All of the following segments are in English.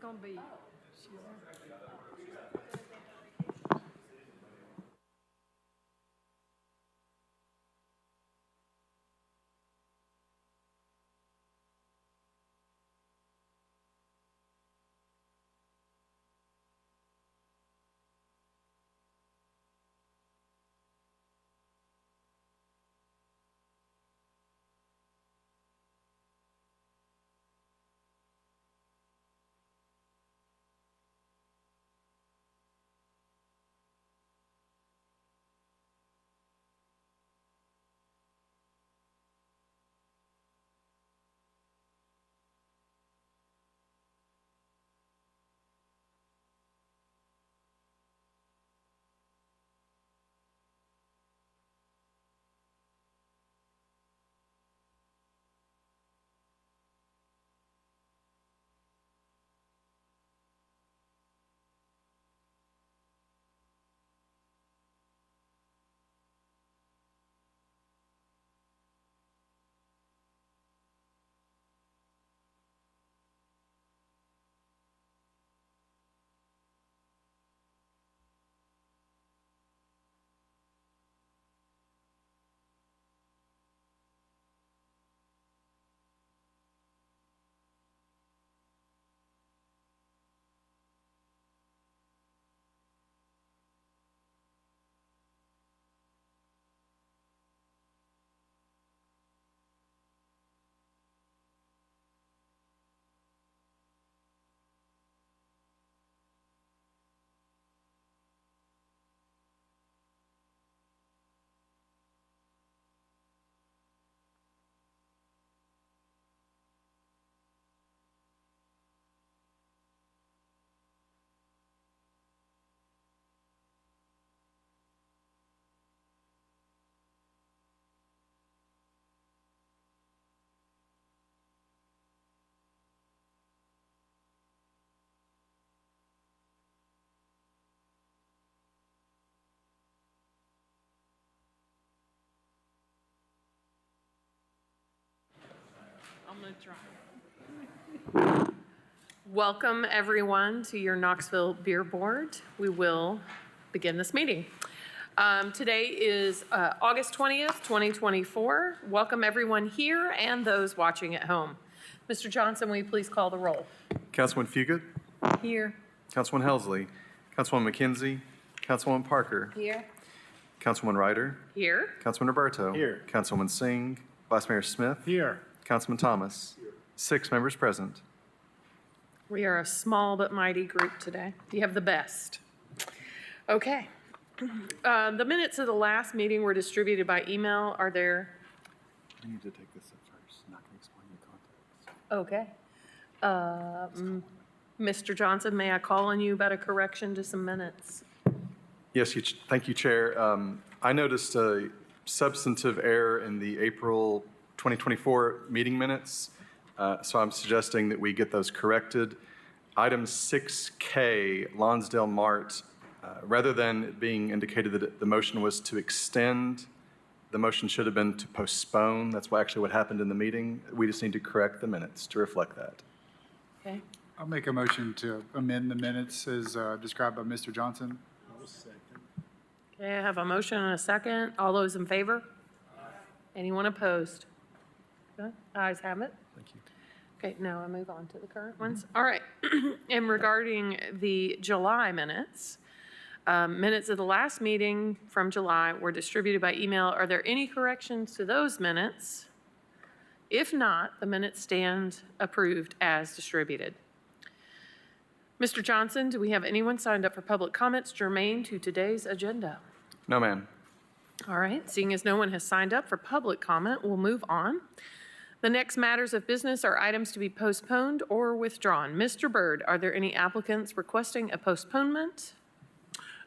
gonna be. I'm gonna try. Welcome everyone to your Knoxville Beer Board. We will begin this meeting. Today is August 20th, 2024. Welcome everyone here and those watching at home. Mr. Johnson, will you please call the roll? Councilman Fugit? Here. Councilman Helsley? Councilwoman McKenzie? Councilwoman Parker? Here. Councilman Ryder? Here. Councilman Roberto? Here. Councilwoman Singh? Vice Mayor Smith? Here. Councilman Thomas? 6 members present. We are a small but mighty group today. You have the best. Okay. The minutes of the last meeting were distributed by email. Are there? I need to take this up first. Not going to explain the context. Okay. Mr. Johnson, may I call on you about a correction to some minutes? Yes, thank you, Chair. I noticed a substantive error in the April 2024 meeting minutes, so I'm suggesting that we get those corrected. Item 6K, Lonsdale Mart, rather than it being indicated that the motion was to extend, the motion should have been to postpone. That's actually what happened in the meeting. We just need to correct the minutes to reflect that. Okay. I'll make a motion to amend the minutes as described by Mr. Johnson. Okay, I have a motion and a second. All those in favor? Anyone opposed? Okay, ayes have it. Thank you. Okay, now I move on to the current ones. All right. And regarding the July minutes, minutes of the last meeting from July were distributed by email. Are there any corrections to those minutes? If not, the minutes stand approved as distributed. Mr. Johnson, do we have anyone signed up for public comments germane to today's agenda? No, ma'am. All right, seeing as no one has signed up for public comment, we'll move on. The next matters of business are items to be postponed or withdrawn. Mr. Byrd, are there any applicants requesting a postponement?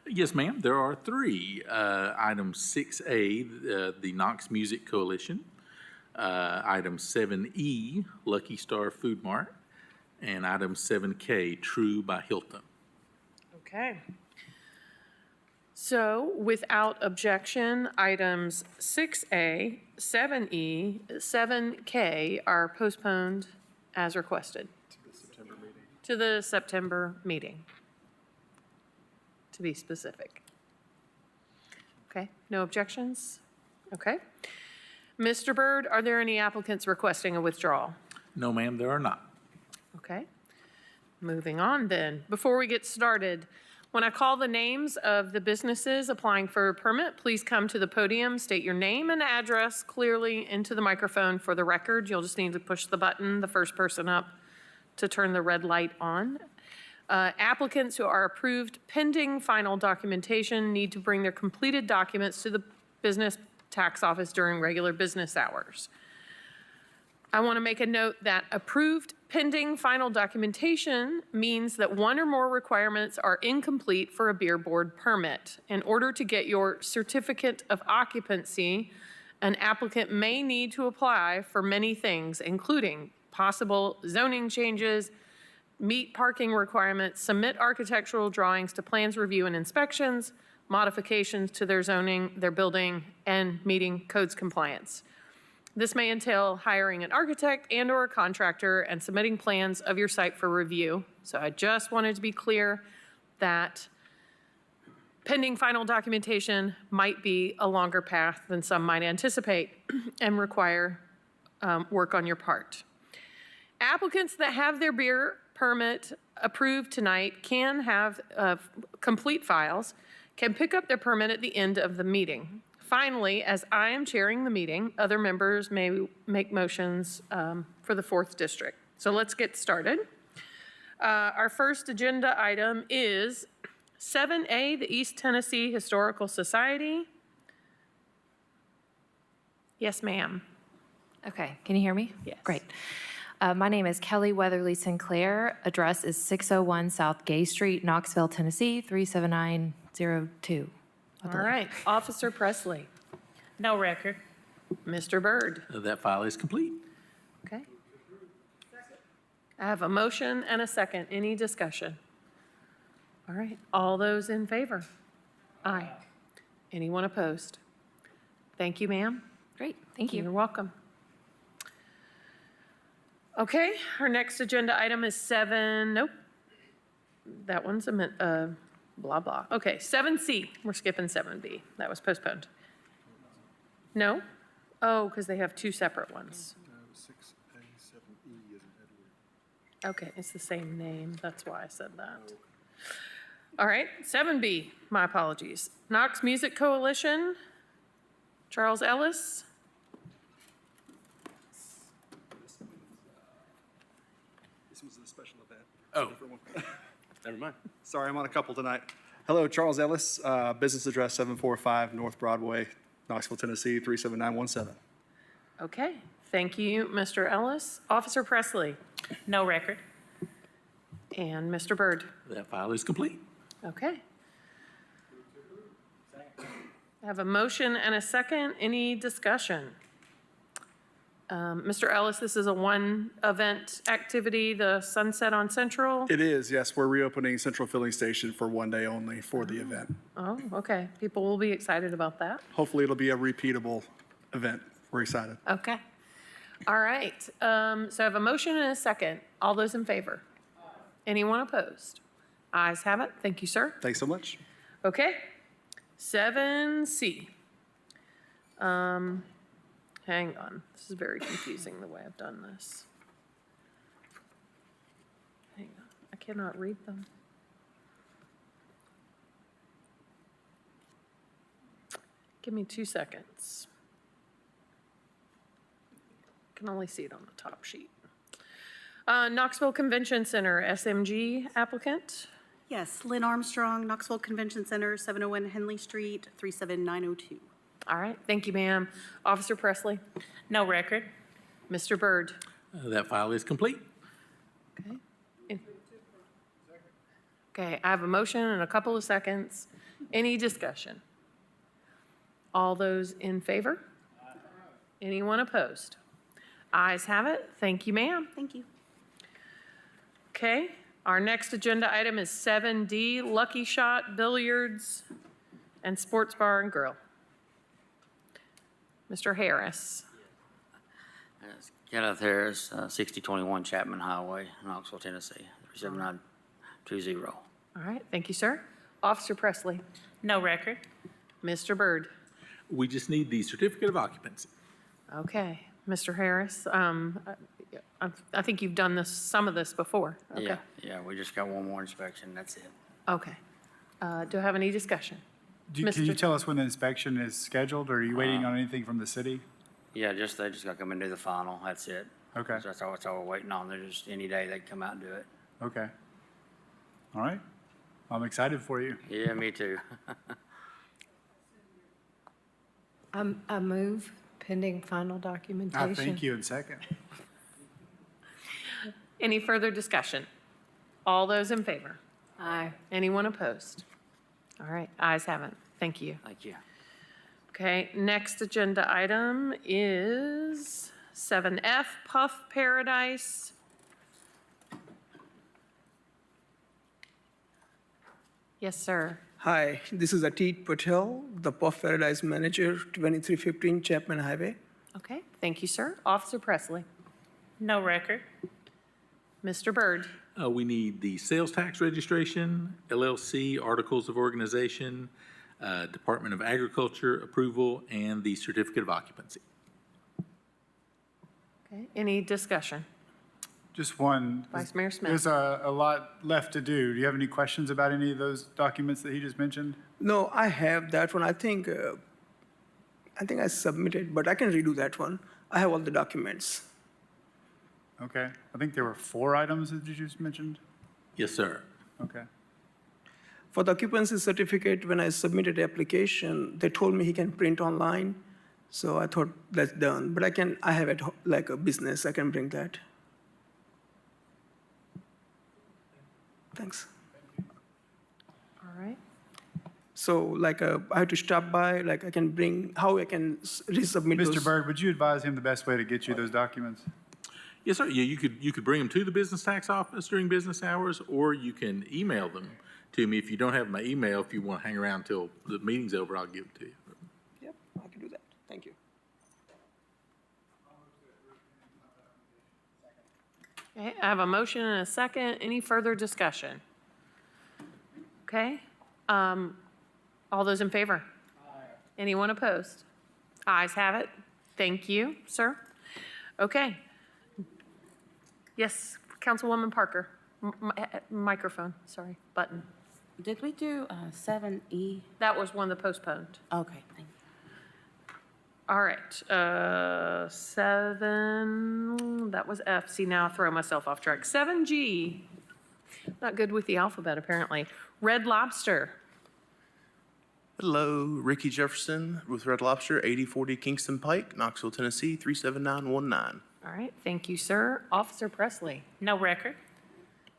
Yes, ma'am. There are 3. Item 6A, the Knox Music Coalition. Item 7E, Lucky Star Food Mart. And item 7K, True by Hilton. Okay. So without objection, items 6A, 7E, 7K are postponed as requested. to the September meeting, to be specific. Okay, no objections? Okay. Mr. Byrd, are there any applicants requesting a withdrawal? No, ma'am, there are not. Okay. Moving on then. Before we get started, when I call the names of the businesses applying for a permit, please come to the podium, state your name and address clearly into the microphone for the record. You'll just need to push the button, the first person up, to turn the red light on. Applicants who are approved pending final documentation need to bring their completed documents to the business tax office during regular business hours. I want to make a note that approved pending final documentation means that one or more requirements are incomplete for a beer board permit. In order to get your certificate of occupancy, an applicant may need to apply for many things, including possible zoning changes, meet parking requirements, submit architectural drawings to plans review and inspections, modifications to their zoning, their building, and meeting codes compliance. This may entail hiring an architect and/or a contractor and submitting plans of your site for review. So I just wanted to be clear that pending final documentation might be a longer path than some might anticipate and require work on your part. Applicants that have their beer permit approved tonight can have complete files, can pick up their permit at the end of the meeting. Finally, as I am chairing the meeting, other members may make motions for the 4th District. So let's get started. Our first agenda item is 7A, the East Tennessee Historical Society. Yes, ma'am. Okay, can you hear me? Yes. Great. My name is Kelly Weatherly Sinclair. Address is 601 South Gay Street, Knoxville, Tennessee, 37902. All right, Officer Presley. No record. Mr. Byrd. That file is complete. Okay. I have a motion and a second. Any discussion? All right, all those in favor? Aye. Anyone opposed? Thank you, ma'am. Great, thank You're you. welcome. Okay, our next agenda item is 7, nope. That one's blah, blah. Okay, 7C, we're skipping 7B. That was postponed. No? Oh, because they have two separate ones. 6A, 7E is an Edward. Okay, it's the same name, that's why I said that. All right, 7B, my apologies. Knox Music Coalition, Charles Ellis. This was a special event. Oh, never mind. Sorry, I'm on a couple tonight. Hello, Charles Ellis, business address 745 North Broadway, Knoxville, Tennessee, 37917. Okay, thank you, Mr. Ellis. Officer Presley No record. and Mr. Byrd. That file is complete. Okay. I have a motion and a second. Any discussion? Mr. Ellis, this is a one-event activity, the Sunset on Central? It is, yes, we're reopening Central Filling Station for one day only for the event. Oh, okay. People will be excited about that. Hopefully, it'll be a repeatable event. We're excited. Okay. All right. So I have a motion and a second. All those in favor? Anyone opposed? Ayes have it. Thank you, sir. Thanks so much. Okay. 7C. Hang on. This is very confusing the way I've done this. Hang on. I cannot read them. Give me 2 seconds. I can only see it on the top sheet. Knoxville Convention Center, SMG applicant. Yes, Lynn Armstrong, Knoxville Convention Center, 701 Henley Street, 37902. All right, thank you, ma'am. Officer Presley, No record. Mr. Byrd. That file is complete. Okay. Okay, I have a motion and a couple of seconds. Any discussion? All those in favor? Anyone opposed? Ayes have it. Thank you, ma'am. Thank you. Okay, our next agenda item is 7D, Lucky Shot Billiards and Sports Bar and Grill. Mr. Harris. Kenneth Harris, 6021 Chapman Highway, Knoxville, Tennessee, 37920. All right, thank you, sir. Officer Presley. No record. Mr. Byrd. We just need the certificate of occupancy. Okay, Mr. Harris, I think you've done this, some of this before. Okay. Yeah, we just got one more inspection, that's it. Okay. Do I have any discussion? Can you Mr. tell us when the inspection is scheduled, or are you waiting on anything from the city? Yeah, they just gotta come and do the final, that's it. Okay, So that's all we're waiting on. They're just, any day they can come out and do it. okay. All right. I'm excited for you. Yeah, me too. I move pending final documentation. I thank you in second. Any further discussion? All those in favor? Aye. Anyone opposed? All right, ayes have it. Thank you. Thank you. Okay, next agenda item is 7F, Puff Paradise. Yes, sir. Hi, this is Atit Patel, the Puff Paradise Manager, 2315 Chapman Highway. Okay, thank you, sir. Officer Presley. No record. Mr. Byrd. We need the sales tax registration, LLC, articles of organization, Department of Agriculture approval, and the certificate of occupancy. Okay, any discussion? Just one. Vice Mayor Smith. There's a lot left to do. Do you have any questions about any of those documents that he just mentioned? No, I have that one. I think I submitted, but I can redo that one. I have all the documents. Okay. I think there were 4 items that you just mentioned. Yes, sir. Okay. For the occupancy certificate, when I submitted the application, they told me he can print online. So I thought that's done. But I have it like a business. I can bring that. Thanks. All right. So like I have to stop by, like I can bring, how I can resubmit those. Mr. Byrd, would you advise him the best way to get you those documents? Yes, sir. Yeah, you could bring them to the business tax office during business hours, or you can email them to me. If you don't have my email, if you want to hang around till the meeting's over, I'll give it to you. Yep, I can do that. Thank you. Okay, I have a motion and a second. Any further discussion? Okay, all those in favor? Anyone opposed? Ayes have it. Thank you, sir. Okay. Yes, Councilwoman Parker. Microphone, sorry, button. Did we do 7E? That was one that postponed. Okay, thank you. All right, 7, that was F. See, now I throw myself off track. 7G, not good with the alphabet, apparently. Red Lobster. Hello, Ricky Jefferson with Red Lobster, 8040 Kingston Pike, Knoxville, Tennessee, 37919. All right, thank you, sir. Officer Presley. No record.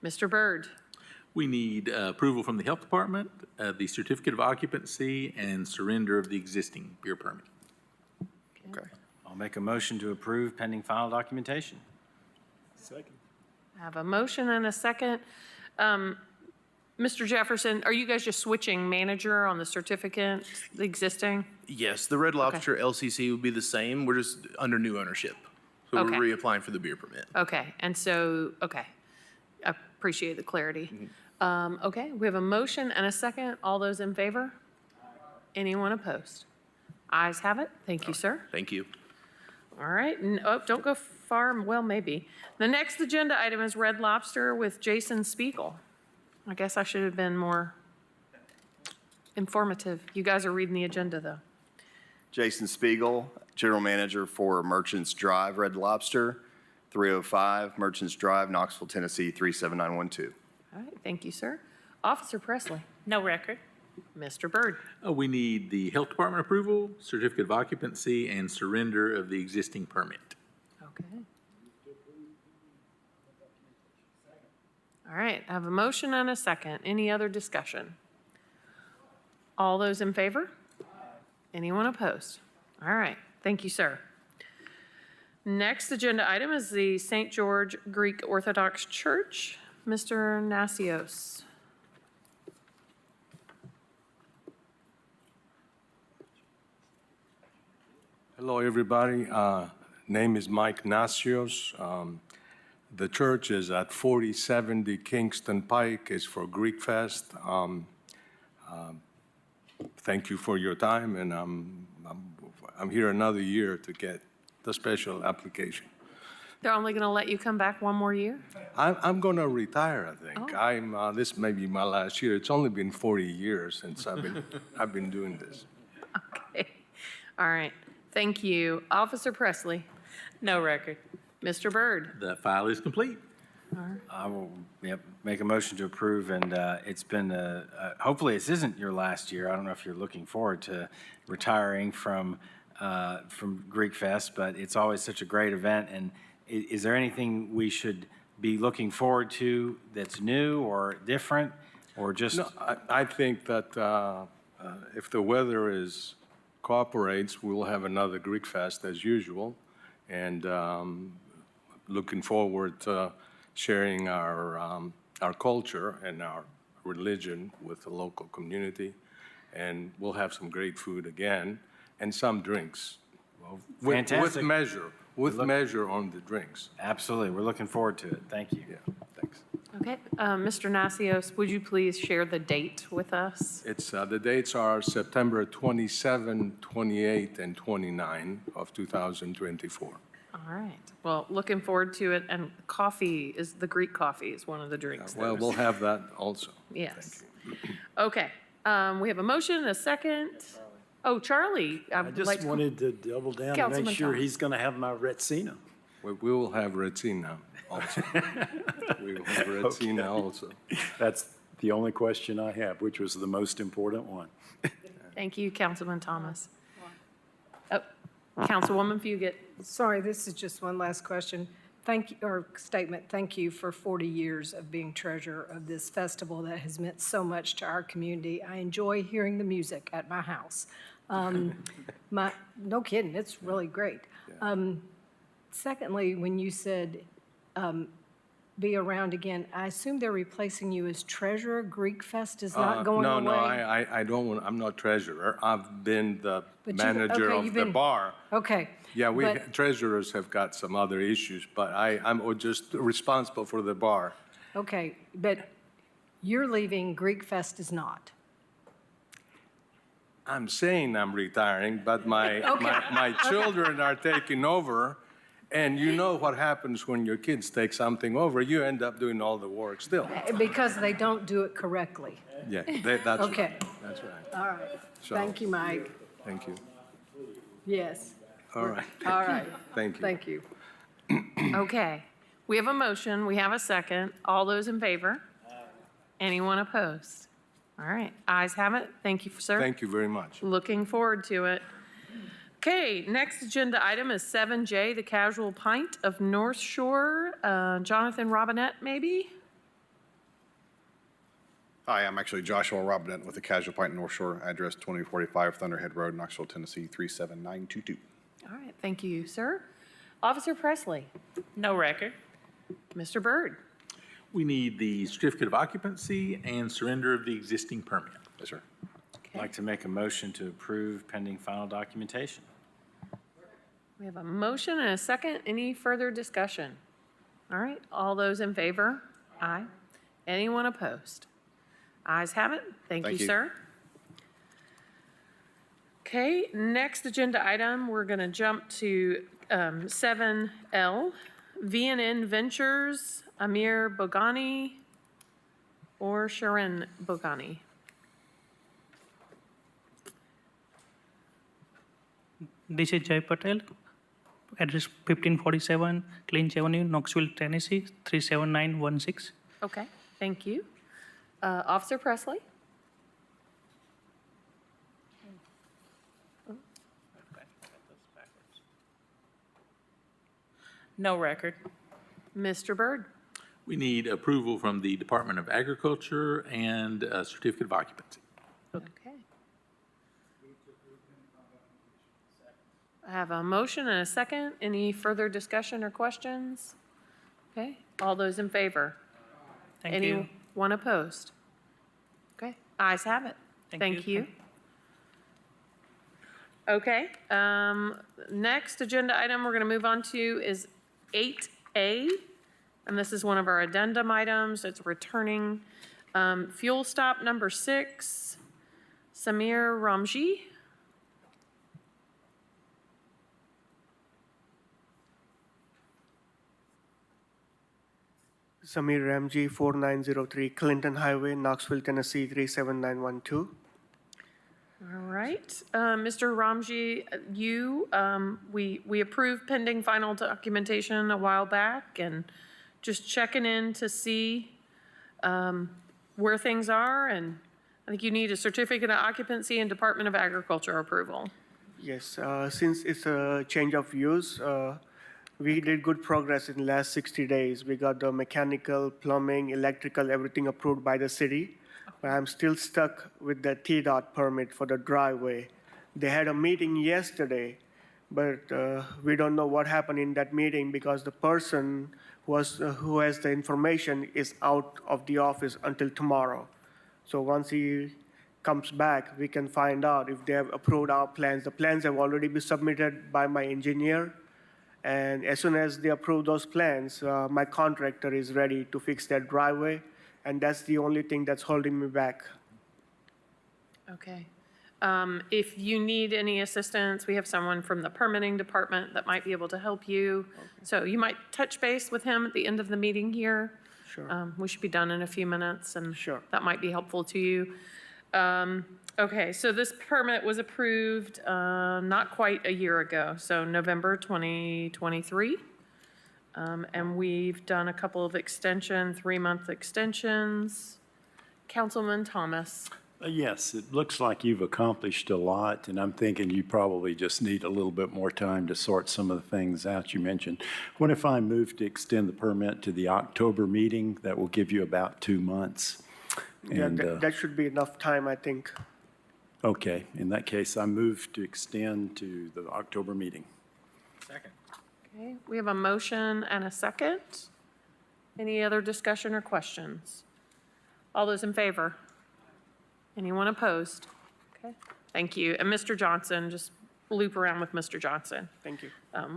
Mr. Byrd. We need approval from the Health Department, the certificate of occupancy, and surrender of the existing beer permit. Okay. I'll make a motion to approve pending final documentation. Second. I have a motion and a second. Mr. Jefferson, are you guys just switching manager on the certificate, the existing? Yes, the Red Lobster LCC will be the same. We're just under new ownership. So Okay. we're reapplying for the beer permit. Okay, and so, okay, I appreciate the clarity. Okay, we have a motion and a second. All those in favor? Anyone opposed? Ayes have it. Thank you, sir. Thank you. All right, oh, don't go far, well, maybe. The next agenda item is Red Lobster with Jason Spiegel. I guess I should have been more informative. You guys are reading the agenda, though. Jason Spiegel, General Manager for Merchants Drive Red Lobster, 305 Merchants Drive, Knoxville, Tennessee, 37912. All right, thank you, sir. Officer Presley. No record. Mr. Byrd. We need the Health Department approval, certificate of occupancy, and surrender of the existing permit. Okay. All right, I have a motion and a second. Any other discussion? All those in favor? Anyone opposed? All right, thank you, sir. Next agenda item is the St. George Greek Orthodox Church. Mr. Nasios. Hello, everybody. Name is Mike Nasios. The church is at 4070 Kingston Pike, is for Greek Fest. Thank you for your time, and I'm here another year to get the special application. They're only going to let you come back one more year? I'm going to retire, I think. Oh. This may be my last year. It's only been 40 years since I've been doing this. Okay. All right. Thank you. Officer Presley. No record. Mr. Byrd. The file is complete. I will, make a motion to approve, and it's been, hopefully this isn't your last year. I don't know if you're looking forward to retiring from Greek Fest, but it's always such a great event. And is there anything we should be looking forward to that's new or different, or just? No, I think that if the weather cooperates, we'll have another Greek Fest as usual, and looking forward to sharing our culture and our religion with the local community, and we'll have some great food again and some drinks. Well, With fantastic. measure on the drinks. Absolutely. We're looking forward to it. Thank you. Yeah, thanks. Okay. Mr. Nasios, would you please share the date with us? It's, the dates are September 27, 28, and 29 of 2024. All right. Well, looking forward to it. And the Greek coffee is one of the drinks. Well, we'll have that also. Yes. Okay. We have a motion and a second. Oh, Charlie. I just wanted to double down and Councilman make sure Thomas. he's going to have my Retsina. We will have Retsina also. We will have Retsina also. That's the only question I have, which was the most important one. Thank you, Councilman Thomas. Oh, Councilwoman Fugit. Sorry, this is just one last question. Thank you, or statement. Thank you for 40 years of being treasurer of this festival that has meant so much to our community. I enjoy hearing the music at my house. No kidding, it's really great. Secondly, when you said be around again, I assume they're replacing you as treasurer. Greek Fest is not going away? No, I don't want, I'm not treasurer. I've been the But manager of the bar. Okay. Yeah, but- treasurers have got some other issues, but I'm just responsible for the bar. Okay, but you're leaving, Greek Fest is not. I'm saying I'm retiring, but my children are taking over. And you know what happens when your kids take something over, you end up doing all the work still. Because they don't do it correctly. Yeah, that's Okay. right. That's right. All right. So- Thank you, Mike. Thank you. Yes. All right. All right. Thank you. Thank you. Okay. We have a motion. We have a second. All those in favor? Anyone opposed? All right. Ayes have it. Thank you, sir. Thank you very much. Looking forward to it. Okay, next agenda item is 7J, the Casual Pint of North Shore. Jonathan Robinette, maybe? Hi, I'm actually Joshua Robinette with the Casual Pint North Shore, address 2045 Thunderhead Road, Knoxville, Tennessee 37922. All right, thank you, sir. Officer Presley. No record. Mr. Byrd. We need the certificate of occupancy and surrender of the existing permit. Yes, sir. I'd like to make a motion to approve pending final documentation. We have a motion and a second. Any further discussion? All right, all those in favor? Aye. Anyone opposed? Ayes have it. Thank you, sir. Okay, next agenda item, we're going to jump to 7L, V&N Ventures, Amir Bogani or Sharon Bogani. This is Jay Patel, address 1547 Clinch Avenue, Knoxville, Tennessee 37916. Okay, thank you. Officer Presley? No record. Mr. Byrd? We need approval from the Department of Agriculture and a certificate of occupancy. Okay. I have a motion and a second. Any further discussion or questions? Okay, all those in favor? Thank you. Anyone opposed? Okay, ayes have it. Thank you. Okay, next agenda item we're going to move on to is 8A, and this is one of our addendum items. It's returning fuel stop number 6, Samir Ramji. Samir Ramji, 4903 Clinton Highway, Knoxville, Tennessee, 37912. All right, Mr. Ramji, we approved pending final documentation a while back, and just checking in to see where things are, and I think you need a certificate of occupancy and Department of Agriculture approval. Yes, since it's a change of use, we did good progress in the last 60 days. We got the mechanical, plumbing, electrical, everything approved by the city. But I'm still stuck with the TDOT permit for the driveway. They had a meeting yesterday, but we don't know what happened in that meeting because the person who has the information is out of the office until tomorrow. So once he comes back, we can find out if they have approved our plans. The plans have already been submitted by my engineer. And as soon as they approve those plans, my contractor is ready to fix that driveway. And that's the only thing that's holding me back. Okay. If you need any assistance, we have someone from the permitting department that might be able to help you. So you might touch base with him at the end of the meeting here. Sure. We should be done in a few minutes, and Sure. that might be helpful to you. Okay, so this permit was approved not quite a year ago, so November 2023. And we've done a couple of 3-month extensions. Councilman Thomas. Yes, it looks like you've accomplished a lot, and I'm thinking you probably just need a little bit more time to sort some of the things out you mentioned. What if I move to extend the permit to the October meeting? That will give you about 2 months. And, Yeah, that should be enough time, I think. okay, in that case, I move to extend to the October meeting. Second. Okay, we have a motion and a second. Any other discussion or questions? All those in favor? Anyone opposed? Okay, thank you. And Mr. Johnson, just loop around with Mr. Johnson. Thank you.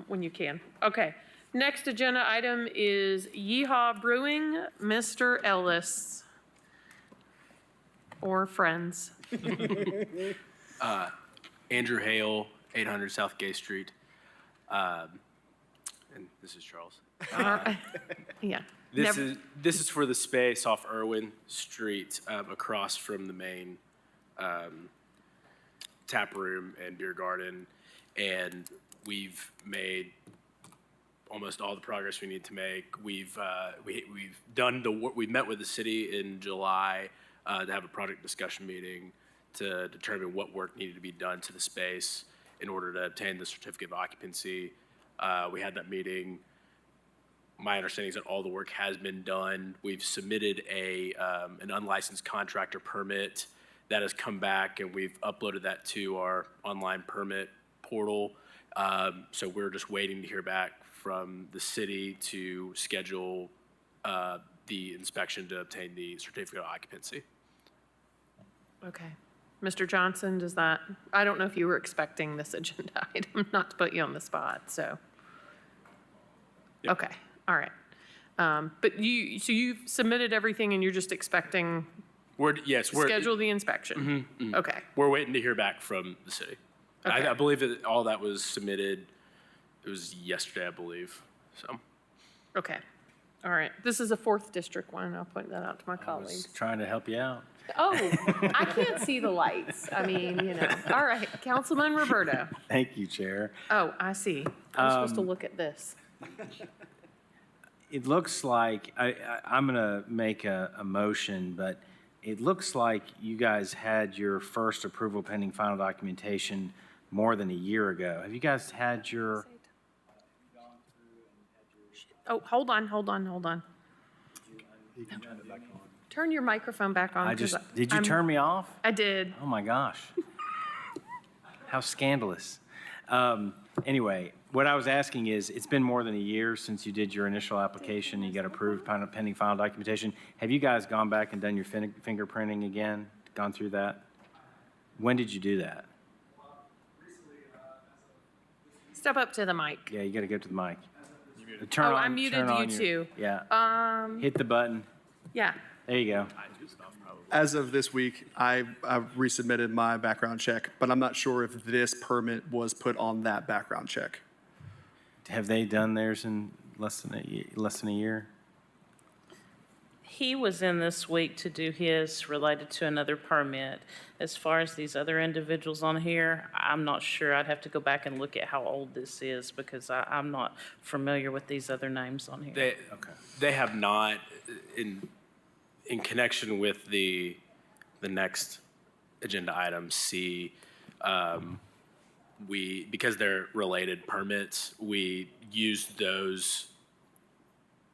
When you can. Okay, next agenda item is Yeehaw Brewing, Mr. Ellis. Or friends. Andrew Hale, 800 South Gay Street. And this is Charles. Yeah. This is for the space off Irwin Street, across from the main tap room and beer garden. And we've made almost all the progress we need to make. We've done the work. We met with the city in July to have a project discussion meeting to determine what work needed to be done to the space in order to obtain the certificate of occupancy. We had that meeting. My understanding is that all the work has been done. We've submitted an unlicensed contractor permit that has come back, and we've uploaded that to our online permit portal. So we're just waiting to hear back from the city to schedule the inspection to obtain the certificate of occupancy. Okay. Mr. Johnson, does that, I don't know if you were expecting this agenda item, not to put you on the spot, so. Yep. Okay, all right. But so you've submitted everything and you're just expecting We're schedule the inspection? Okay, We're waiting to hear back from the city. Okay. I believe that all that was submitted, it was yesterday, I believe, so. okay. All right. This is a 4th District one. I'll point that out to my colleagues. Trying to help you out. Oh, I can't see the lights. I mean, you know. All right, Councilman Roberto. Thank you, Chair. Oh, I see. I'm supposed to look at this. It looks like, I'm going to make a motion, but it looks like you guys had your first approval pending final documentation more than a year ago. Have you guys had your? Oh, hold on. Turn your microphone back on. Did you turn me off? I did. Oh my gosh. How scandalous. Anyway, what I was asking is, it's been more than a year since you did your initial application, you got approved pending final documentation. Have you guys gone back and done your fingerprinting again, gone through that? When did you do that? Step up to the mic. Yeah, you got to go to the mic. You Turn Oh, on- I muted turn you on your- too. Yeah. Hit the button. Yeah. There you go. As of this week, I've resubmitted my background check, but I'm not sure if this permit was put on that background check. Have they done theirs in less than a year? He was in this week to do his related to another permit. As far as these other individuals on here, I'm not sure. I'd have to go back and look at how old this is because I'm not familiar with these other names on here. They have not, in connection with the next agenda item, C, because they're related permits, we used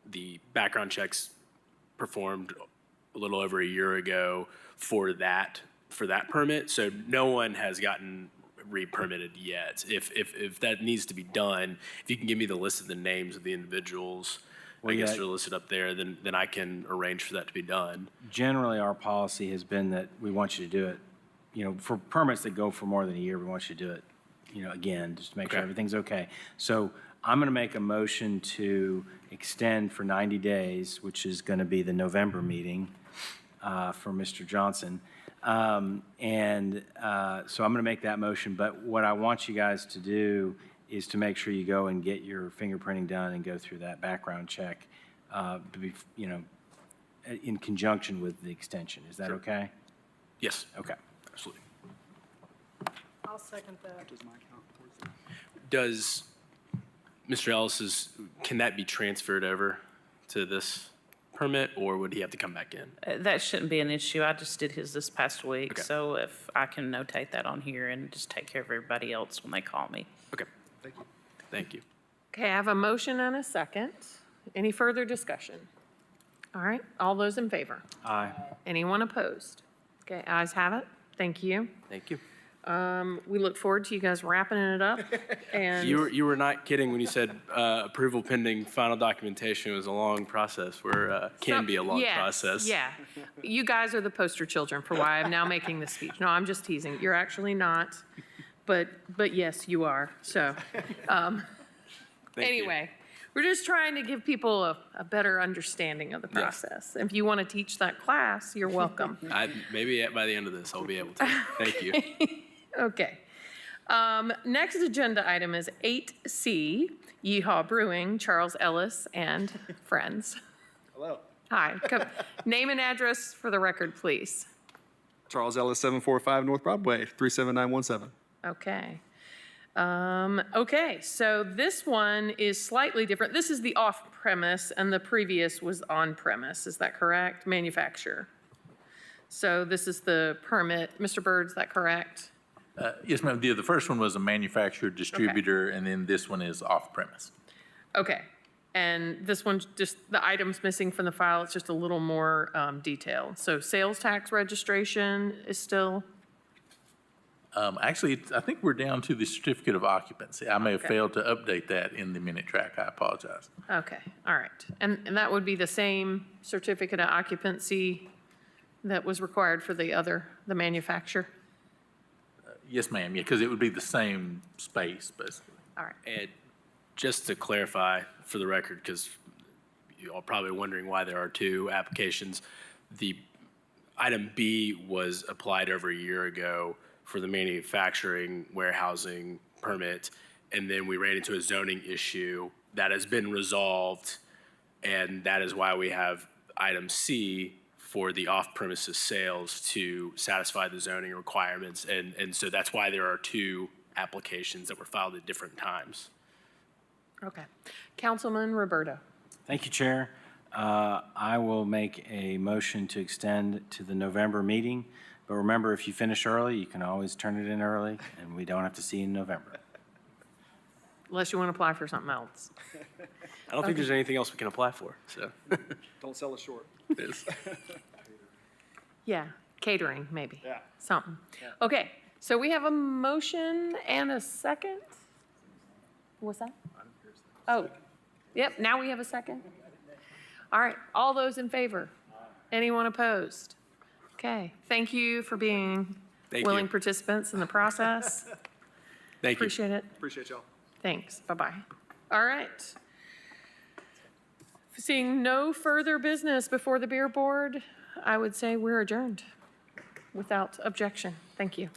the background checks performed a little over a year ago for that permit. So no one has gotten re-permitted yet. If that needs to be done, if you can give me the list of the names of the individuals, Well, I guess yeah. they're listed up there, then I can arrange for that to be done. Generally, our policy has been that we want you to do it, for permits that go for more than a year, we want you to do it, again, just to make sure Okay. everything's okay. So I'm going to make a motion to extend for 90 days, which is going to be the November meeting for Mr. Johnson. So I'm going to make that motion, but what I want you guys to do is to make sure you go and get your fingerprinting done and go through that background check to be, in conjunction with the extension. Is that okay? Yes. Okay. Absolutely. I'll second that. Does Mr. Ellis's, can that be transferred over to this permit, or would he have to come back in? That shouldn't be an issue. I just did his this past week. Okay. So if I can notate that on here and just take care of everybody else when they call me. Okay. Thank you. Thank you. Okay, I have a motion and a second. Any further discussion? All right, all those in favor? Aye. Anyone opposed? Okay, ayes have it. Thank you. Thank you. We look forward to you guys wrapping it up. And You were not kidding when you said approval pending final documentation was a long process, where can be a long Yes, process. Yeah, you guys are the poster children for why I'm now making this speech. No, I'm just teasing. You're actually not, but yes, you are. So, Thank you. anyway, we're just trying to give people a better understanding of the Yeah. process. If you want to teach that class, you're welcome. Maybe by the end of this, I'll be able to. Thank you. Okay. Next agenda item is 8C, Yeehaw Brewing, Charles Ellis and Friends. Hello. Hi. Name and address for the record, please. Charles Ellis, 745 North Broadway, 37917. Okay. Okay, so this one is slightly different. This is the off-premise, and the previous was on-premise. Is that correct? Manufacturer. So this is the permit. Mr. Byrd, is that correct? Yes, ma'am. The first one was a manufacturer, distributor, and then this one is off-premise. Okay. And this one's just, the item's missing from the file. It's just a little more detailed. So sales tax registration is still, Actually, I think we're down to the certificate of occupancy. I may have Okay. failed to update that in the minute track. I apologize. okay, all right. And that would be the same certificate of occupancy that was required for the manufacturer? Yes, ma'am. Yeah, because it would be the same space, basically. All right. And just to clarify for the record, because you're all probably wondering why there are two applications, the item B was applied over a year ago for the manufacturing warehousing permit, and then we ran into a zoning issue that has been resolved, and that is why we have item C for the off-premises sales to satisfy the zoning requirements, and so that's why there are two applications that were filed at different times. Okay. Councilman Roberto. Thank you, Chair. I will make a motion to extend to the November meeting. But remember, if you finish early, you can always turn it in early, and we don't have to see you in November. Unless you want to apply for something else. I don't think there's anything else we can apply for, so. Don't sell it short. Yeah, catering, maybe. Yeah. Something. Okay, so we have a motion and a second? What's that? Oh, yep, now we have a second. All right, all those in favor? Anyone opposed? Okay, thank you for being Thank willing you. participants in the process. Thank you. Appreciate it. Appreciate y'all. Thanks, bye-bye. All right. Seeing no further business before the beer board, I would say we're adjourned without objection. Thank you.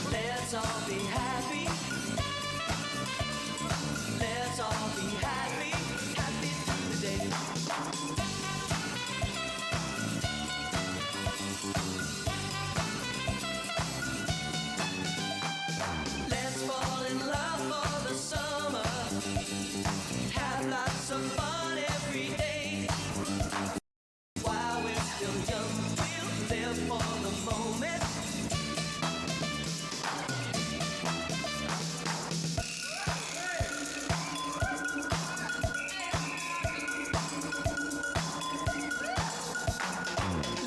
Let's all be happy. Let's all be happy. Happy through the day. Let's fall in love for the summer. Have lots of fun every day. While we're still young, we'll live for the moment.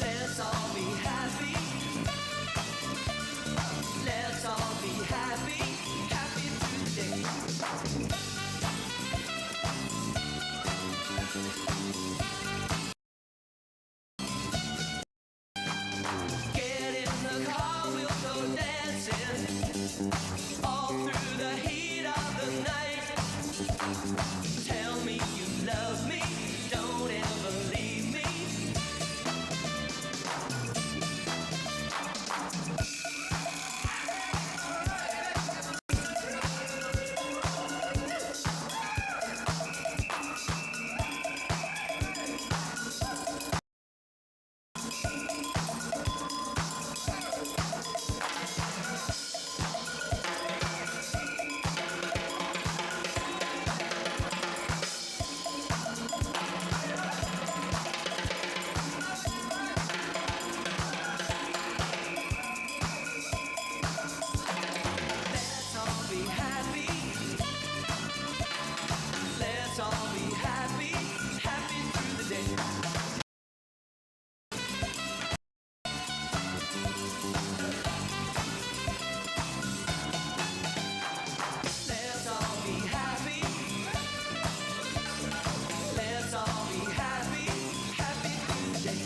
Let's all be happy. Let's all be happy. Happy today. Get in the car, we'll go dancing. All through the heat of the night. Tell me you love me. Don't ever leave me. Let's all be happy. Let's all be happy. Happy through the day. Let's all be happy. Let's all be happy. Happy through the day.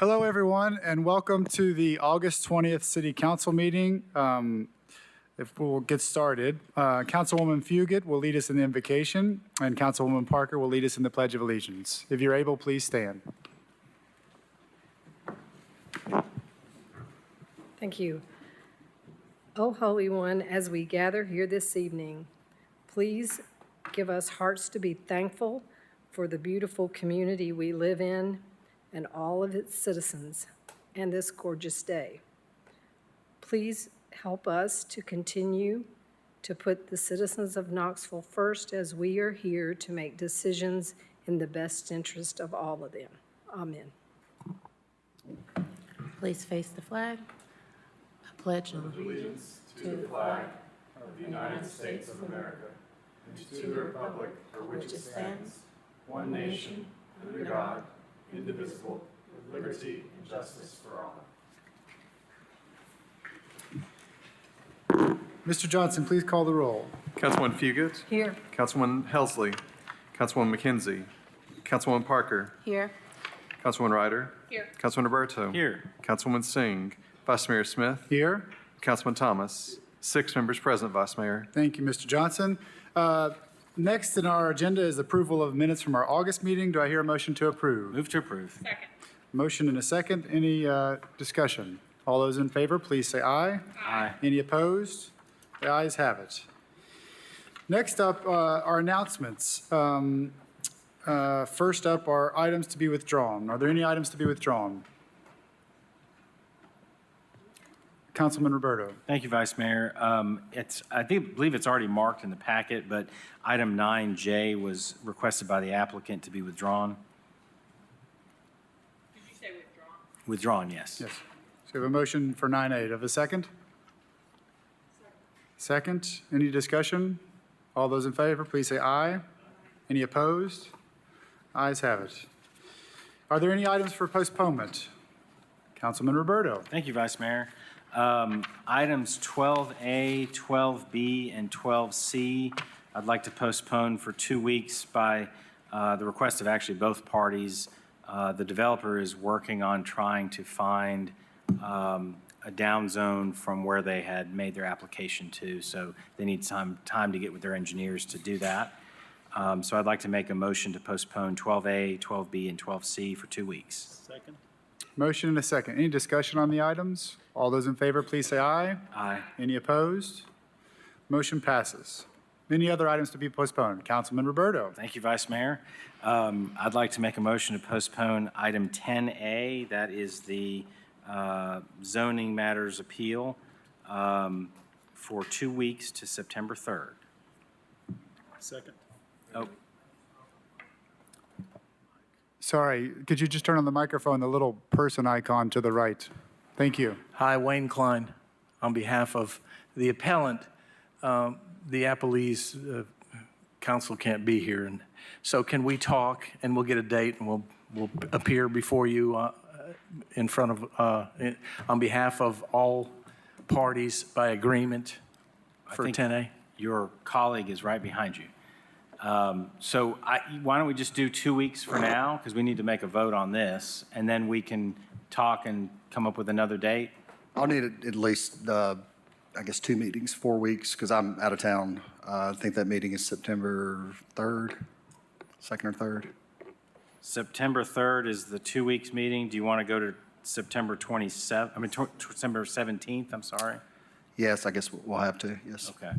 Hello, everyone, and welcome to the August 20th City Council meeting. If we'll get started, Councilwoman Fugit will lead us in the invocation, and Councilwoman Parker will lead us in the Pledge of Allegiance. If you're able, please stand. Thank you. O Holy One, as we gather here this evening, please give us hearts to be thankful for the beautiful community we live in and all of its citizens, and this gorgeous day. Please help us to continue to put the citizens of Knoxville first as we are here to make decisions in the best interest of all of them. Amen. Please face the flag. I pledge allegiance to the flag of the United States of America and to the republic for which it stands, one nation, under God, indivisible, with liberty and justice for all. Mr. Johnson, please call the roll. Councilwoman Fugit, Here. Councilwoman Helsley, Councilwoman McKenzie, Councilwoman Parker, Here. Councilwoman Ryder. Here. Councilman Roberto. Here. Councilwoman Singh, Vice Mayor Smith, Here. Councilman Thomas, 6 members present, Vice Mayor. Thank you, Mr. Johnson. Next in our agenda is approval of minutes from our August meeting. Do I hear a motion to approve? Move to approve. Second. Motion and a second. Any discussion? All those in favor, please say aye. Aye. Any opposed? The ayes have it. Next up are announcements. First up are items to be withdrawn. Are there any items to be withdrawn? Councilman Roberto. Thank you, Vice Mayor. I believe it's already marked in the packet, but item 9J was requested by the applicant to be withdrawn. Did you say withdrawn? Withdrawn, yes. Yes. So we have a motion for 9A. Do I have a second? Second. Any discussion? All those in favor, please say aye. Any opposed? Ayes have it. Are there any items for postponement? Councilman Roberto. Thank you, Vice Mayor. Items 12A, 12B, and 12C, I'd like to postpone for 2 weeks by the request of actually both parties. The developer is working on trying to find a down zone from where they had made their application to, so they need some time to get with their engineers to do that. So I'd like to make a motion to postpone 12A, 12B, and 12C for 2 weeks. Second. Motion and a second. Any discussion on the items? All those in favor, please say aye. Aye. Any opposed? Motion passes. Any other items to be postponed? Councilman Roberto. Thank you, Vice Mayor. I'd like to make a motion to postpone item 10A, that is the zoning matters appeal, for 2 weeks to September 3rd. Second. Oh, Sorry, could you just turn on the microphone, the little person icon to the right? Thank you. Hi, Wayne Klein. On behalf of the appellant, the appellee's counsel can't be here. And so can we talk and we'll get a date and we'll appear before you in front of, on behalf of all parties by agreement for 10A? your colleague is right behind you. So why don't we just do 2 weeks for now, because we need to make a vote on this, and then we can talk and come up with another date? I'll need at least, I guess, 2 meetings, 4 weeks, because I'm out of town. I think that meeting is September 3rd, 2nd or 3rd. September 3rd is the 2 weeks meeting. Do you want to go to September 27th, September 17th, I'm sorry? Yes, I guess we'll have to, yes. Okay.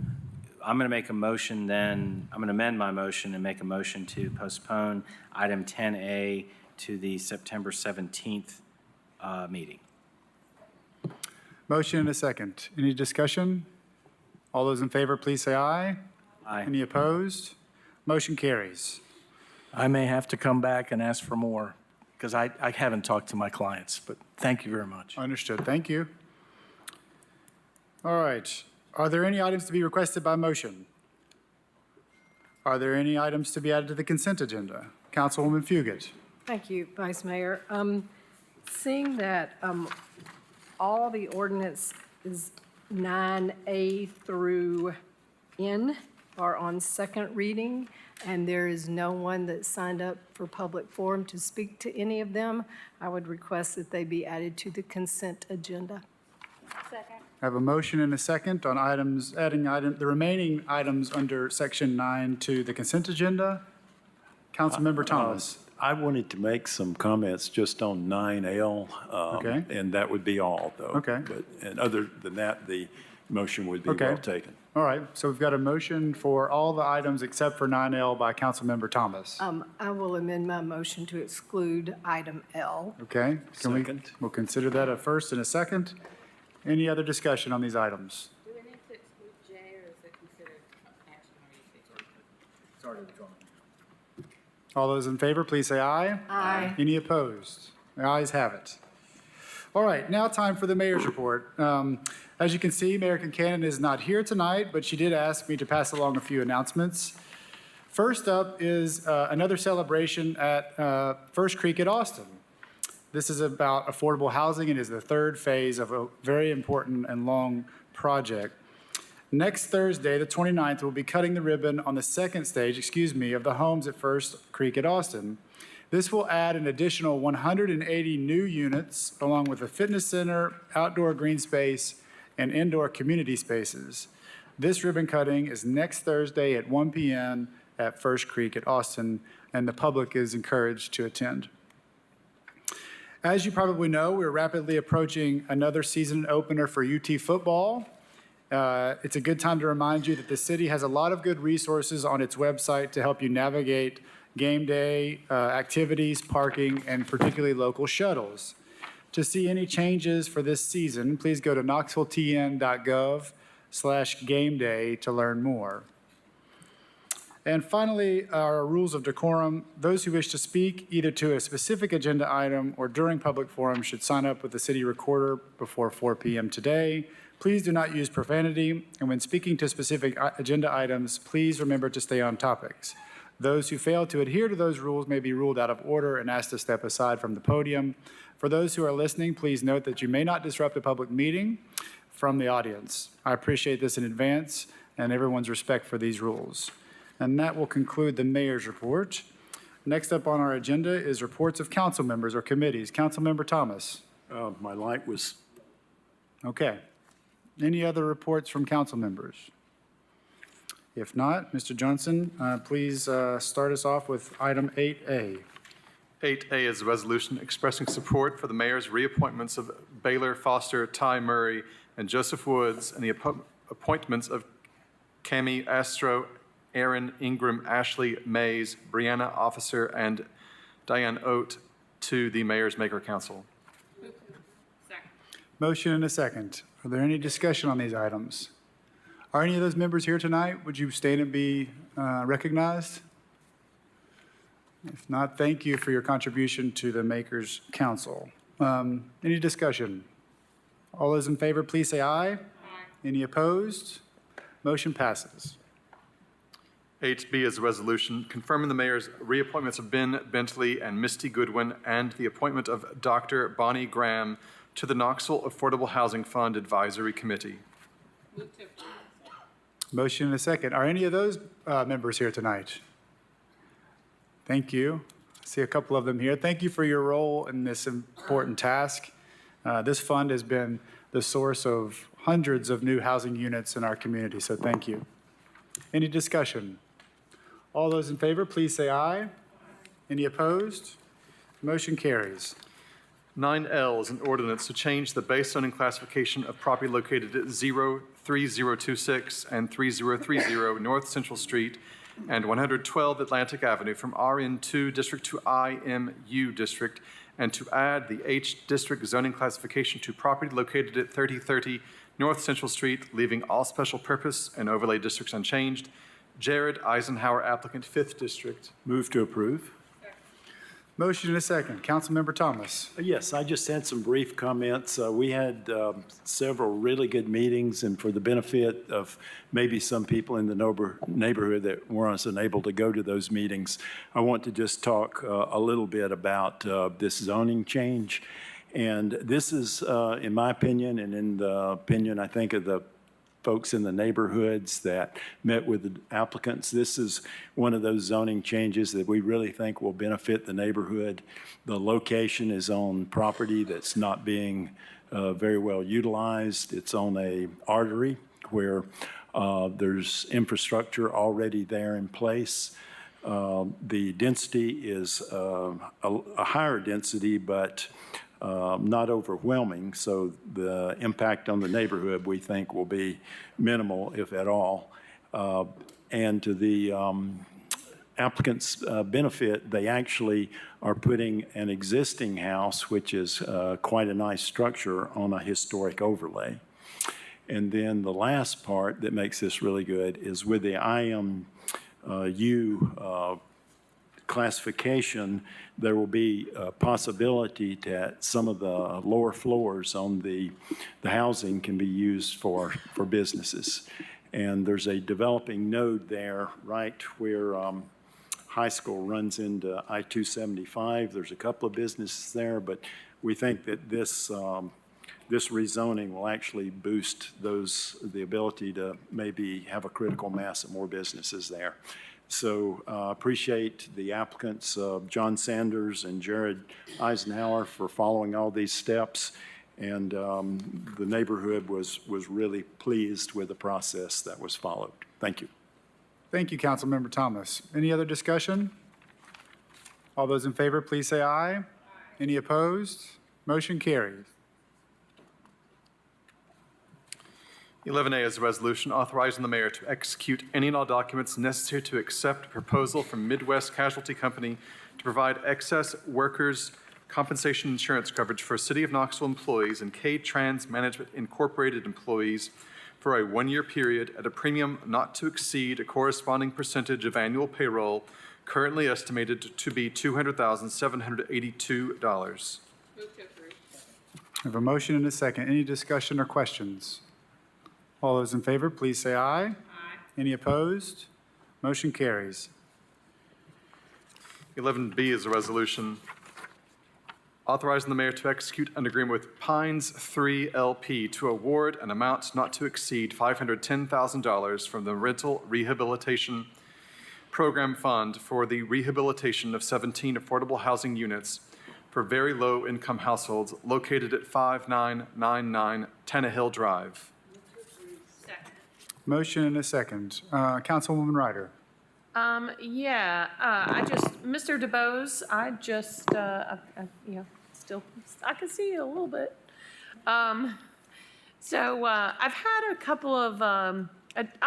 I'm going to make a motion then, I'm going to amend my motion and make a motion to postpone item 10A to the September 17th meeting. Motion and a second. Any discussion? All those in favor, please say aye. Aye. Any opposed? Motion carries. I may have to come back and ask for more, because I haven't talked to my clients, but thank you very much. Understood. Thank you. All right. Are there any items to be requested by motion? Are there any items to be added to the consent agenda? Councilwoman Fugit. Thank you, Vice Mayor. Seeing that all the ordinance is 9A through N, are on second reading, and there is no one that signed up for public forum to speak to any of them. I would request that they be added to the consent agenda. Second. I have a motion and a second on the remaining items under section 9 to the consent agenda. Councilmember Thomas. I wanted to make some comments just on 9L. Okay. And that would be all, though. Okay. And other than that, the motion would be Okay. well taken. All right, so we've got a motion for all the items except for 9L by Councilmember Thomas. I will amend my motion to exclude item L. Okay? Second. We'll consider that a first and a second. Any other discussion on these items? Do we need to exclude J, or is it considered action It's already drawn. All those in favor, please say aye. Aye. Any opposed? The ayes have it. All right, now time for the mayor's report. As you can see, Mayor Concanon is not here tonight, but she did ask me to pass along a few announcements. First up is another celebration at First Creek at Austin. This is about affordable housing and is the third phase of a very important and long project. Next Thursday, the 29th, we'll be cutting the ribbon on the second stage, of the homes at First Creek at Austin. This will add an additional 180 new units, along with a fitness center, outdoor green space, and indoor community spaces. This ribbon cutting is next Thursday at 1 p.m. at First Creek at Austin, and the public is encouraged to attend. As you probably know, we're rapidly approaching another season opener for UT football. It's a good time to remind you that the city has a lot of good resources on its website to help you navigate game day activities, parking, and particularly local shuttles. To see any changes for this season, please go to knoxvilletn.gov/gameday to learn more. And finally, our rules of decorum. Those who wish to speak either to a specific agenda item or during public forum should sign up with the city recorder before 4 p.m. today. Please do not use profanity, and when speaking to specific agenda items, please remember to stay on topics. Those who fail to adhere to those rules may be ruled out of order and asked to step aside from the podium. For those who are listening, please note that you may not disrupt a public meeting from the audience. I appreciate this in advance and everyone's respect for these rules. And that will conclude the mayor's report. Next up on our agenda is reports of council members or committees. Councilmember Thomas. My light was. Okay. Any other reports from council members? If not, Mr. Johnson, please start us off with item 8A. 8A is a resolution expressing support for the mayor's reappointments of Baylor Foster, Ty Murray, and Joseph Woods, and the appointments of Cami Astro, Aaron Ingram, Ashley Mays, Brianna Officer, and Diane Oat to the Mayor's Maker Council. Motion and a second. Are there any discussion on these items? Are any of those members here tonight? Would you stand and be recognized? If not, thank you for your contribution to the Makers Council. Any discussion? All those in favor, please say aye. Aye. Any opposed? Motion passes. 8B is a resolution confirming the mayor's reappointments of Ben Bentley and Misty Goodwin and the appointment of Dr. Bonnie Graham to the Knoxville Affordable Housing Fund Advisory Committee. Motion and a second. Are any of those members here tonight? Thank you. I see a couple of them here. Thank you for your role in this important task. This fund has been the source of hundreds of new housing units in our community, so thank you. Any discussion? All those in favor, please say aye. Any opposed? Motion carries. 9L is an ordinance to change the base zoning classification of property located at 03026 and 3030 North Central Street and 112 Atlantic Avenue from RN2 District to IMU District, and to add the H District zoning classification to property located at 3030 North Central Street, leaving all special purpose and overlay districts unchanged. Jared Eisenhower, applicant, 5th District. Move to approve. Motion and a second. Councilmember Thomas. Yes, I just had some brief comments. We had several really good meetings, and for the benefit of maybe some people in the neighborhood that weren't unable to go to those meetings, I want to just talk a little bit about this zoning change. And this is, in my opinion, and in the opinion, I think, of the folks in the neighborhoods that met with the applicants. This is one of those zoning changes that we really think will benefit the neighborhood. The location is on property that's not being very well utilized. It's on a artery where there's infrastructure already there in place. The density is a higher density, but not overwhelming, so the impact on the neighborhood, we think, will be minimal, if at all. And to the applicants' benefit, they actually are putting an existing house, which is quite a nice structure, on a historic overlay. And then the last part that makes this really good is with the IMU classification, there will be a possibility that some of the lower floors on the housing can be used for businesses. And there's a developing node there right where high school runs into I-275. There's a couple of businesses there, but we think that this rezoning will actually boost the ability to maybe have a critical mass of more businesses there. So appreciate the applicants, John Sanders and Jared Eisenhower, for following all these steps. And the neighborhood was really pleased with the process that was followed. Thank you. Thank you, Councilmember Thomas. Any other discussion? All those in favor, please say aye. Aye. Any opposed? Motion carries. 11A is a resolution authorizing the mayor to execute any and all documents necessary to accept a proposal from Midwest Casualty Company to provide excess workers' compensation insurance coverage for City of Knoxville employees and K-Trans Management Incorporated employees for a one-year period at a premium not to exceed a corresponding percentage of annual payroll, currently estimated to be $200,782. Move to approve. I have a motion and a second. Any discussion or questions? All those in favor, please say aye. Aye. Any opposed? Motion carries. 11B is a resolution authorizing the mayor to execute an agreement with Pines 3 LP to award an amount not to exceed $510,000 from the Rental Rehabilitation Program Fund for the rehabilitation of 17 affordable housing units for very low-income households located at 5999 Tannehill Drive. Motion and a second. Councilwoman Ryder. Mr. DeBose, I can see you a little bit. I've had a couple of, I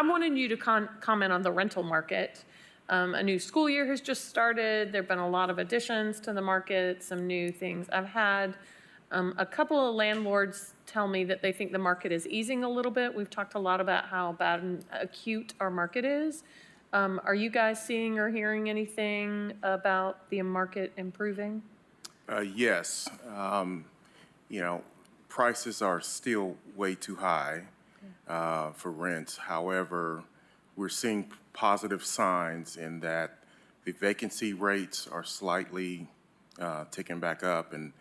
wanted you to comment on the rental market. A new school year has just started. There've been a lot of additions to the market, some new things. I've had a couple of landlords tell me that they think the market is easing a little bit. We've talked a lot about how bad and acute our market is. Are you guys seeing or hearing anything about the market improving? Yes. Prices are still way too high for rents. However, we're seeing positive signs in that the vacancy rates are slightly ticking back up, and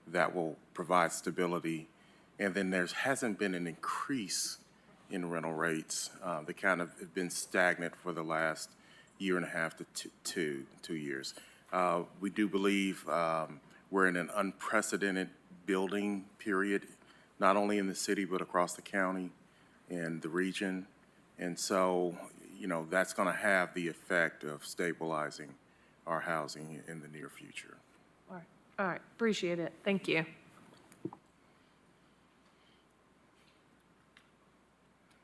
that will provide stability. And then there hasn't been an increase in rental rates. They kind of have been stagnant for the last year and a half to 2 years. We do believe we're in an unprecedented building period, not only in the city, but across the county and the region. And so, that's going to have the effect of stabilizing our housing in the near future. All right, appreciate it. Thank you.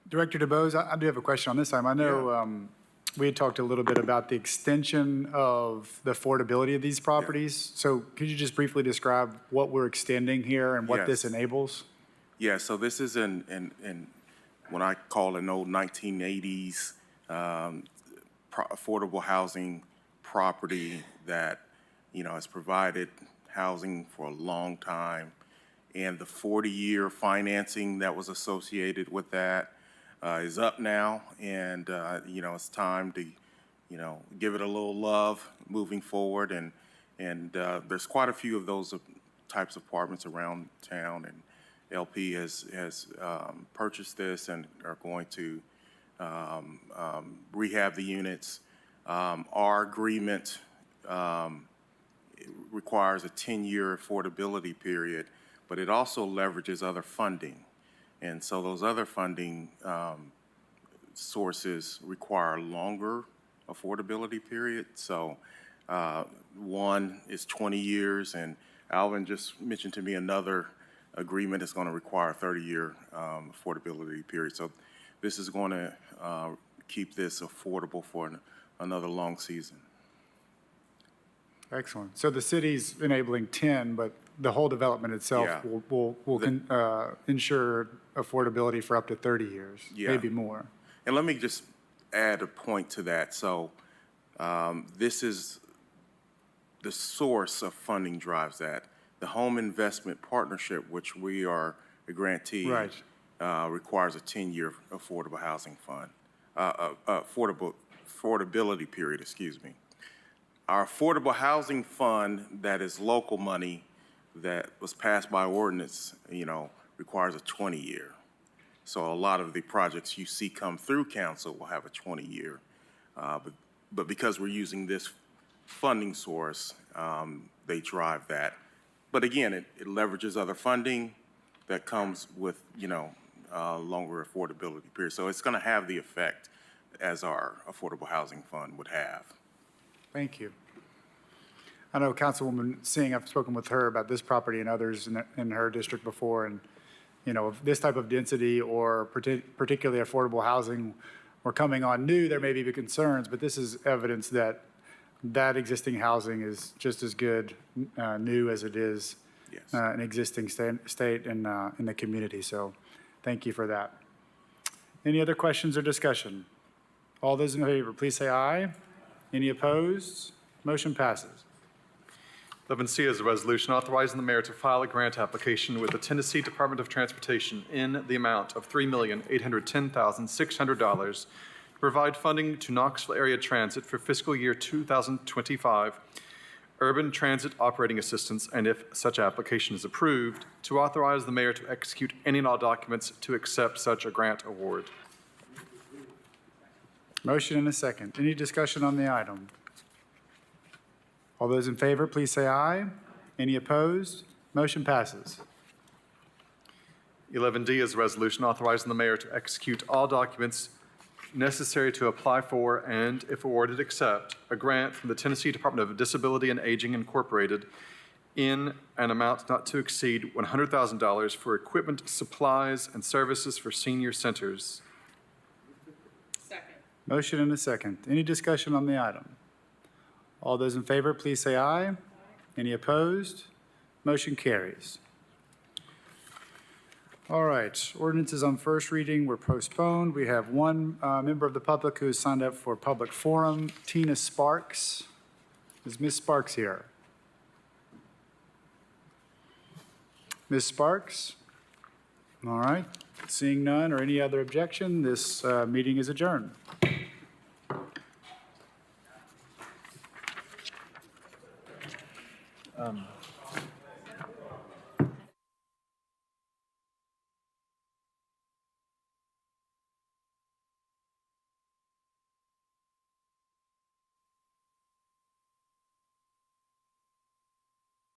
Director DeBose, I do have a question on this time. I know we had talked a little bit about the extension of the affordability of these properties. So could you just briefly describe what we're extending here and what this enables? Yeah, so this is in what I call an old 1980s affordable housing property that, has provided housing for a long time. And the 40-year financing that was associated with that is up now, and it's time to give it a little love moving forward, and there's quite a few of those types of apartments around town, LP has purchased this and are going to rehab the units. Our agreement requires a 10-year affordability period, but it also leverages other funding. And so those other funding sources require longer affordability period. So one is 20 years, and Alvin just mentioned to me another agreement is going to require a 30-year affordability period. So this is going to keep this affordable for another long season. Excellent. So the city's enabling 10, but the whole development itself Yeah. will ensure affordability for up to 30 years, Yeah. maybe more. And let me just add a point to that. So this is the source of funding drives that. The Home Investment Partnership, which we are a grantee, Right. requires a 10-year affordable housing fund, affordability period, excuse me. Our affordable housing fund, that is local money that was passed by ordinance, requires a 20-year. So a lot of the projects you see come through council will have a 20-year. But because we're using this funding source, they drive that. But again, it leverages other funding that comes with, longer affordability period. So it's going to have the effect as our affordable housing fund would have. Thank you. I know Councilwoman Singh, I've spoken with her about this property and others in her district before, and, if this type of density or particularly affordable housing were coming on new, there may be concerns, but this is evidence that existing housing is just as good new as it is an existing state in the community. So thank you for that. Any other questions or discussion? All those in favor, please say aye. Any opposed? Motion passes. 11C is a resolution authorizing the mayor to file a grant application with the Tennessee Department of Transportation in the amount of $3,810,600 to provide funding to Knoxville area transit for fiscal year 2025, urban transit operating assistance, and if such application is approved, to authorize the mayor to execute any and all documents to accept such a grant award. Motion and a second. Any discussion on the item? All those in favor, please say aye. Any opposed? Motion passes. 11D is a resolution authorizing the mayor to execute all documents necessary to apply for and, if awarded, accept a grant from the Tennessee Department of Disability and Aging Incorporated in an amount not to exceed $100,000 for equipment, supplies, and services for senior centers. Motion and a second. Any discussion on the item? All those in favor, please say aye. Any opposed? Motion carries. All right, ordinances on first reading were postponed. We have one member of the public who has signed up for public forum, Tina Sparks. Is Ms. Sparks here? Ms. Sparks? All right, seeing none or any other objection, this meeting is adjourned.